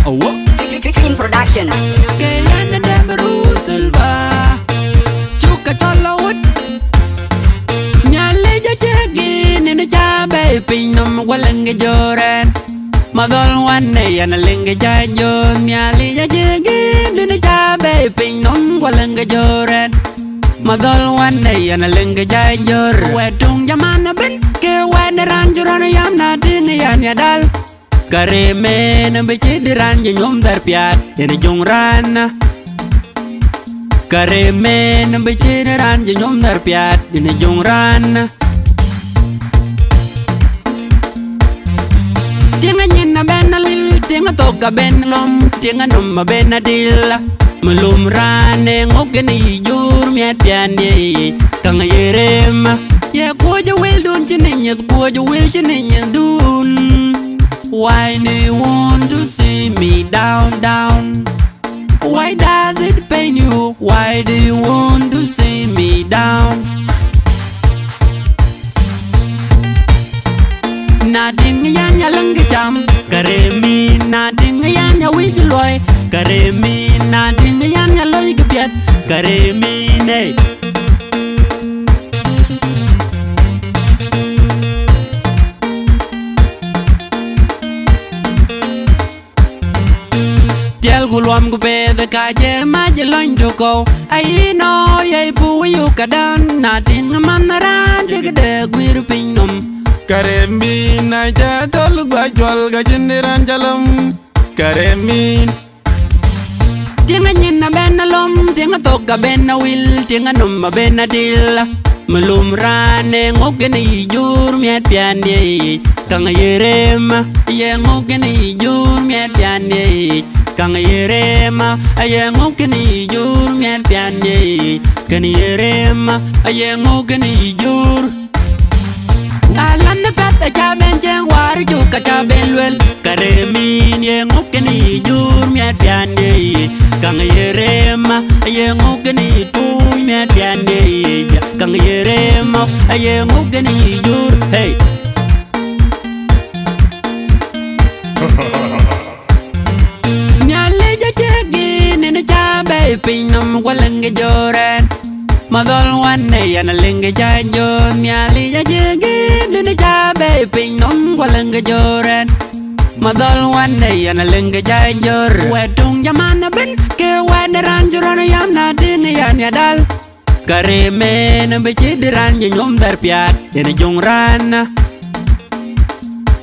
In production. Kayana Damaru Silva Chuka Chalawut Nyaleja Jagin in a Jabe Pinum Walanga Joran Madol one day and a Linga Jajo Nyaleja Jagin in a Jabe Pinum Walanga Joran Madol one day and a Linga Jajor Wetung Jamana Ben Ke Wanda Ranjurana Yam Natin Yanyadal Kareme na bichidiran nyom dar piat ene jongran Kareme na bichidiran nyom dar piat ene jongran Tinga nyina ben lil tinga toka ben lom tinga numma ben adil Melum rane ngokeni jur miat piande kang yerema Ye kuja wil dun chininya kuja wil chininya dun Why do you want to see me down, down? Why does it pain you? Why do you want to see me down? Nothing yan ya lang kacham Karemi nothing yan ya wijiloy Karemi nothing yan ya loy kabiat Karemi ne Jel gulwam gupe the kaje majeloin joko Ai no yai pu yu kadan Nating manaran jegde gwir pinnum Karemi na jatol gwajwal gajindiran jalam Karemi Tinga nyina ben alom Tinga toka ben awil Tinga numma ben adil Melum rane ngokeni jur miat piande Kang yerema Ye ngokeni jur miat piande Kang yerema Ye ngokeni jur miat piande Kang yerema Ye ngokeni jur Alan na pata chaben jeng war juka chaben luel Karemin ye ngokeni jur miat piande Kang yerema Ye ngokeni tuy miat piande Kang yerema Ye ngokeni jur Hey Nyaleja jagin in a chabe Pinum walanga joran Madol one day and a linga jajo Nyaleja jagin in a chabe Pinum walanga joran Madol one day and a linga jajor Wetung jamana ben Ke wanda ranjurana yam natin yanyadal Kareme na bichidiran nyom dar piat ene jongran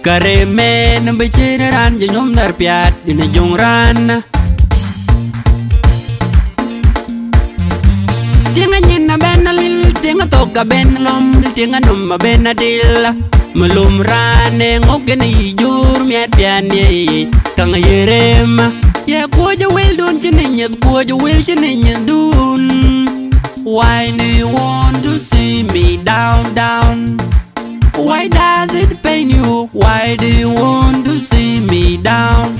Kareme na bichidiran nyom dar piat ene jongran Tinga nyina ben lil tinga toka ben lom tinga numma ben adil Melum rane ngokeni jur miat piande Kang yerema Ye kuja wil dun chininya kuja wil chininya dun Why do you want to see me down, down? Why does it pain you? Why do you want to see me down?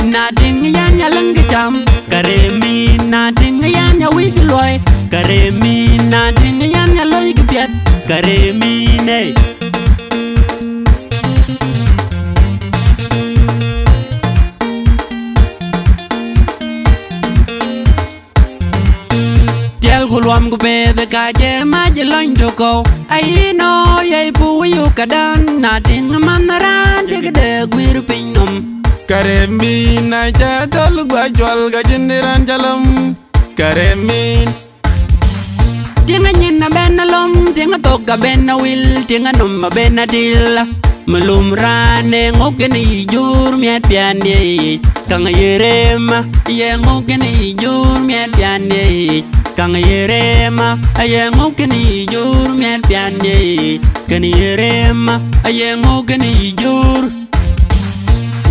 Nothing yan ya lang kacham Karemi nothing yan ya wijiloy Karemi nothing yan ya loy kabiat Karemi ne Gulwam gupe the kaje majeloin joko Ai no yai pu yu kadan Nating manaran jegde gwir pinnum Karemi na jatol gwajwal gajindiran jalam Karemi Tinga nyina ben alom Tinga toka ben awil Tinga numma ben adil Melum rane ngokeni jur miat piande Kang yerema Ye ngokeni jur miat piande Kang yerema Ye ngokeni jur miat piande Kang yerema Ye ngokeni jur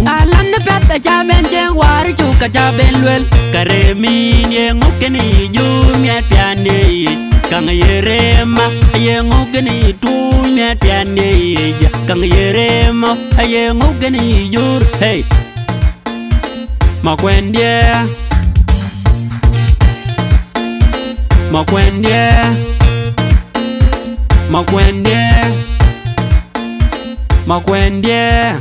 Alan na pata chaben jeng war juka chaben luel Karemin ye ngokeni jur miat piande Kang yerema Ye ngokeni tuy miat piande Kang yerema Ye ngokeni jur Hey Makwendye Makwendye ma kwendie